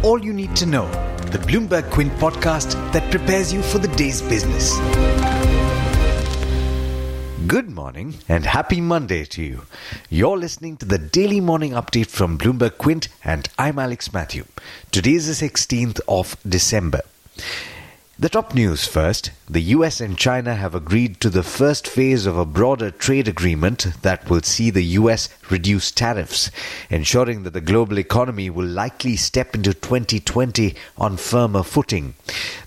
all you need to know, the Bloomberg Quint podcast that prepares you for the day's business. Good morning and happy Monday to you. You're listening to the daily morning update from Bloomberg Quint and I'm Alex Matthew. Today is the 16th of December. The top news first. The US and China have agreed to the first phase of a broader trade agreement that will see the US reduce tariffs, ensuring that the global economy will likely step into 2020 on firmer footing.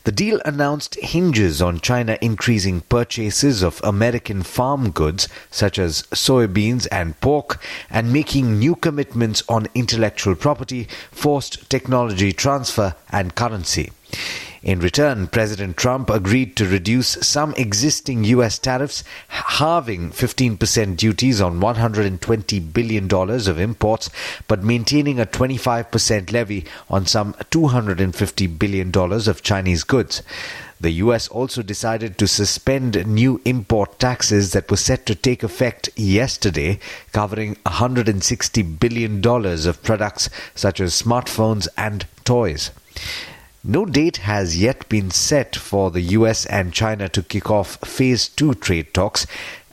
The deal announced hinges on China increasing purchases of American farm goods such as soybeans and pork and making new commitments on intellectual property, forced technology transfer and currency. In return, President Trump agreed to reduce some existing U.S. tariffs, halving 15% duties on $120 billion of imports, but maintaining a 25% levy on some $250 billion of Chinese goods. The U.S. also decided to suspend new import taxes that were set to take effect yesterday, covering $160 billion of products such as smartphones and toys. No date has yet been set for the US and China to kick off Phase 2 trade talks,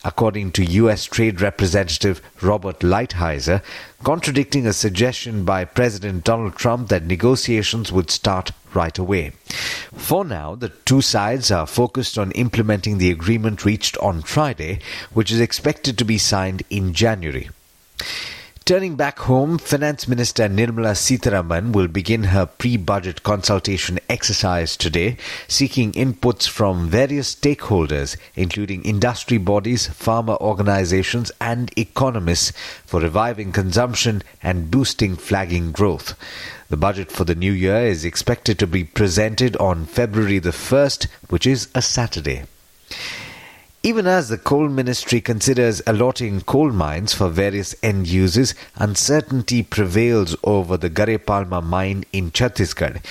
according to US Trade Representative Robert Lighthizer, contradicting a suggestion by President Donald Trump that negotiations would start right away. For now, the two sides are focused on implementing the agreement reached on Friday, which is expected to be signed in January. Turning back home, Finance Minister Nirmala Sitharaman will begin her pre-budget consultation exercise today, seeking inputs from various stakeholders, including industry bodies, farmer organizations and economists for reviving consumption and boosting flagging growth. The budget for the new year is expected to be presented on February the 1st, which is a Saturday. Even as the Coal Ministry considers allotting coal mines for various end users, uncertainty prevails over the Gare Palma mine in Chhattisgarh.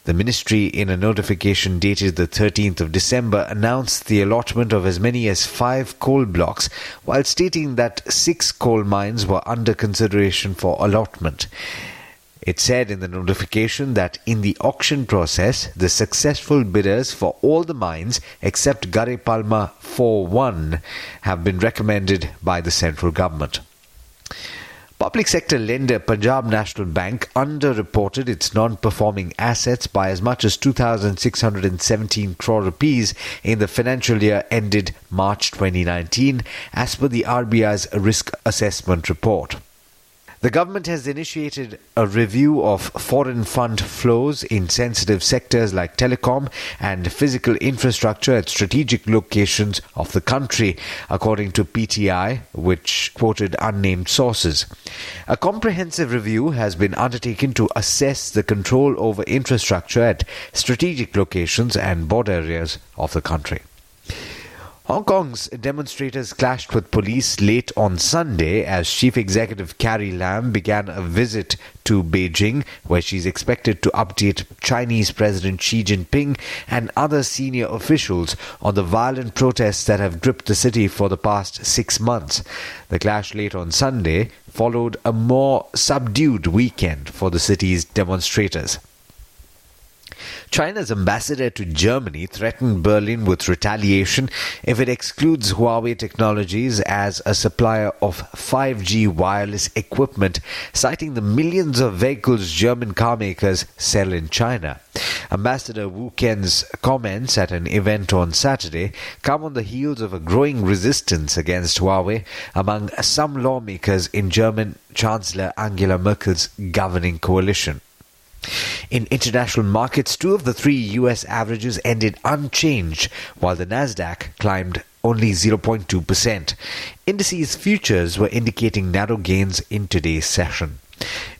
The ministry, in a notification dated the 13th of December, announced the allotment of as many as 5 coal blocks, while stating that 6 coal mines were under consideration for allotment. It said in the notification that in the auction process, the successful bidders for all the mines except Gare Palma 4-1 have been recommended by the central government. Public sector lender Punjab National Bank underreported its non-performing assets by as much as 2,617 crore rupees in the financial year ended March 2019, as per the RBI's risk assessment report. The government has initiated a review of foreign fund flows in sensitive sectors like telecom and physical infrastructure at strategic locations of the country, according to PTI, which quoted unnamed sources. A comprehensive review has been undertaken to assess the control over infrastructure at strategic locations and border areas of the country. Hong Kong's demonstrators clashed with police late on Sunday as Chief Executive Carrie Lam began a visit to Beijing, where she's expected to update Chinese President Xi Jinping and other senior officials on the violent protests that have gripped the city for the past 6 months. The clash late on Sunday followed a more subdued weekend for the city's demonstrators. China's ambassador to Germany threatened Berlin with retaliation if it excludes Huawei Technologies as a supplier of 5G wireless equipment, citing the millions of vehicles German carmakers sell in China. Ambassador Wu Ken's comments at an event on Saturday come on the heels of a growing resistance against Huawei among some lawmakers in German Chancellor Angela Merkel's governing coalition. In international markets, 2 of the 3 U.S. averages ended unchanged, while the Nasdaq climbed only 0.2%. Indices futures were indicating narrow gains in today's session.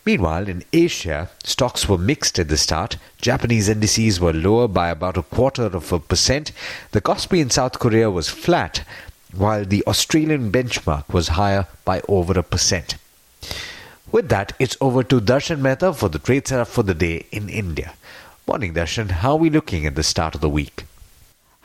Meanwhile, in Asia, stocks were mixed at the start. Japanese indices were lower by about 0.25%. The Kospi in South Korea was flat, while the Australian benchmark was higher by over 1%. With that, it's over to Darshan Mehta for the trade setup for the day in India. Morning, Darshan. How are we looking at the start of the week?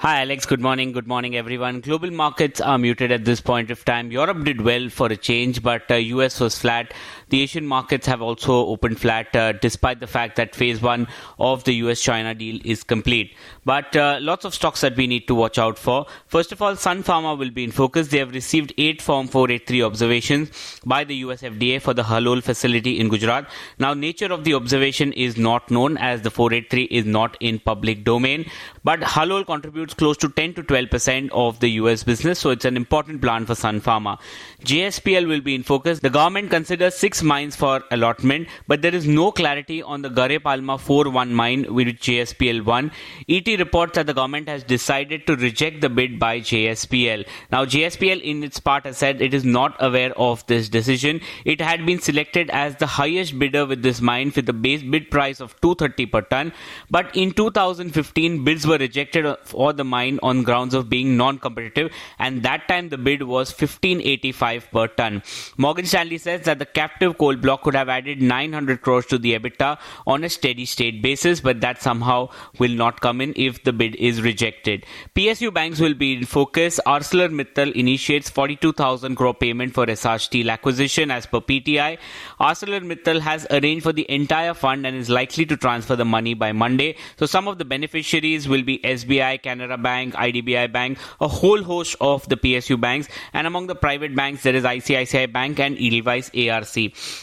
Hi Alex, good morning. Good morning everyone. Global markets are muted at this point of time. Europe did well for a change, but US was flat. The Asian markets have also opened flat despite the fact that phase 1 of the US-China deal is complete. But lots of stocks that we need to watch out for. First of all, Sun Pharma will be in focus. They have received 8 Form 483 observations by the US FDA for the Halol facility in Gujarat. Now, nature of the observation is not known as the 483 is not in public domain, but Halol contributes close to 10 to 12% of the US business, so it's an important plant for Sun Pharma. JSPL will be in focus. The government considers 6 mines for allotment, but there is no clarity on the Gare Palma 4-1 mine with JSPL won. ET reports that the government has decided to reject the bid by JSPL. Now, JSPL in its part has said it is not aware of this decision. It had been selected as the highest bidder with this mine with a base bid price of 230 per ton, but in 2015 bids were rejected for the mine on grounds of being non-competitive, and that time the bid was 1585 per ton. Morgan Stanley says that the captive coal block could have added 900 crores to the EBITDA on a steady state basis, but that somehow will not come in if the bid is rejected. PSU banks will be in focus. ArcelorMittal initiates 42,000 crore payment for Essar Steel acquisition as per PTI. ArcelorMittal has arranged for the entire fund and is likely to transfer the money by Monday. So some of the beneficiaries will be SBI, Canara Bank, IDBI Bank, a whole host of the PSU banks, and among the private banks there is ICICI Bank and Edelweiss ARC.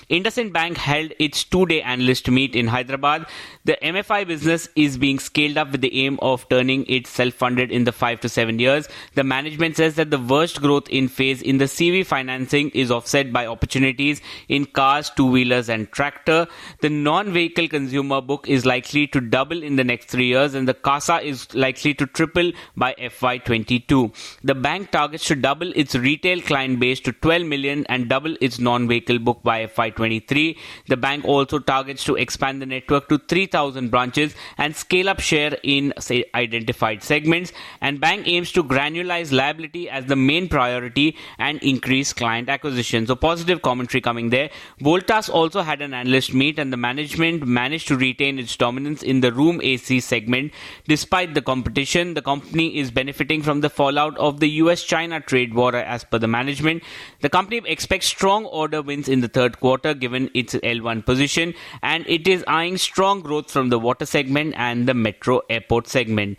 IndusInd Bank held its 2-day analyst meet in Hyderabad. The MFI business is being scaled up with the aim of turning it self-funded in the 5 to 7 years. The management says that the worst growth in phase in the CV financing is offset by opportunities in cars, two-wheelers and tractor. The non-vehicle consumer book is likely to double in the next 3 years, and the CASA is likely to triple by FY22. The bank targets to double its retail client base to 12 million and double its non-vehicle book by FY23. The bank also targets to expand the network to 3,000 branches and scale up share in identified segments. And bank aims to granularize liability as the main priority and increase client acquisition. So positive commentary coming there. Voltas also had an analyst meet, and the management managed to retain its dominance in the room AC segment. Despite the competition, the company is benefiting from the fallout of the US-China trade war as per the management. The company expects strong order wins in the third quarter given its L1 position, and it is eyeing strong growth from the water segment and the metro airport segment.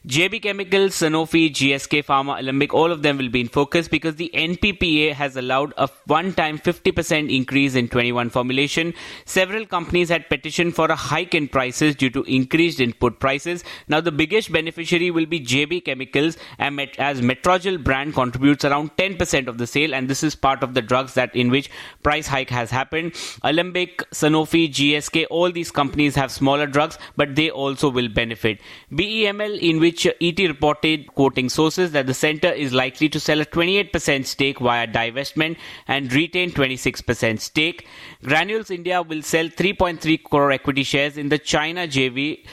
JB Chemicals, Sanofi, GSK Pharma, Alembic, all of them will be in focus because the NPPA has allowed a one-time 50% increase in 21 formulation. Several companies had petitioned for a hike in prices due to increased input prices. Now the biggest beneficiary will be JB Chemicals, as Metrogyl brand contributes around 10% of the sale, and this is part of the drugs that in which price hike has happened. Alembic, Sanofi, GSK, all these companies have smaller drugs, but they also will benefit. BEML, in which ET reported, quoting sources, that the centre is likely to sell a 28% stake via divestment and retain 26% stake. Granules India will sell 3.3 crore equity shares in the China JV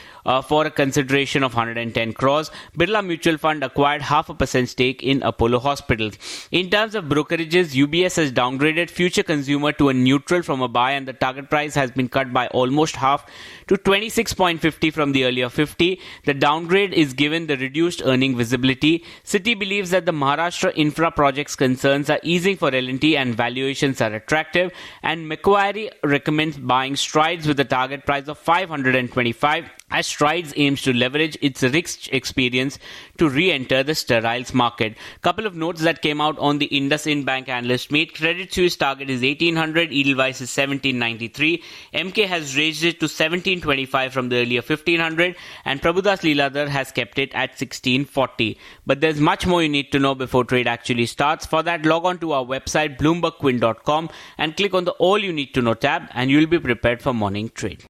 for a consideration of 110 crores. Birla Mutual Fund acquired 0.5% stake in Apollo Hospitals. In terms of brokerages, UBS has downgraded Future Consumer to a neutral from a buy, and the target price has been cut by almost half to 26.50 from the earlier 50. The downgrade is given the reduced earning visibility. Citi believes that the Maharashtra infra projects concerns are easing for L&T and valuations are attractive, and Macquarie recommends buying Strides with a target price of 525 as Strides aims to leverage its rich experience to re-enter the steriles market. Couple of notes that came out on the IndusInd Bank analyst meet. Credit Suisse target is 1800, Edelweiss is 1793, MK has raised it to 1725 from the earlier 1500, and Prabhudas Lilladher has kept it at 1640. But there's much more you need to know before trade actually starts. For that, log on to our website bloombergquint.com and click on the All You Need to Know tab, and you'll be prepared for morning trade.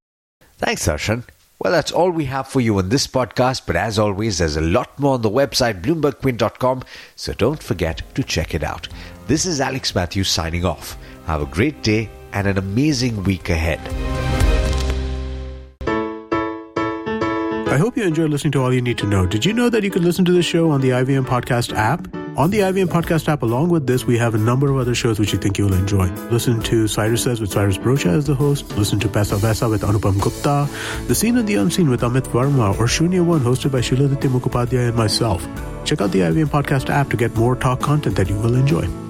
Thanks, Darshan. Well, that's all we have for you on this podcast, but as always, there's a lot more on the website bloombergquint.com, so don't forget to check it out. This is Alex Matthews signing off. Have a great day and an amazing week ahead. I hope you enjoyed listening to All You Need to Know. Did you know that you could listen to the show on the IVM Podcast app? On the IVM Podcast app, along with this, we have a number of other shows which you think you'll enjoy. Listen to Cyrus Says with Cyrus Brocha as the host. Listen to Paisa Vaisa with Anupam Gupta. The Scene and the Unseen with Amit Verma, or Shunya One hosted by Shiladitya Mukhopadhyay and myself. Check out the IVM Podcast app to get more talk content that you will enjoy.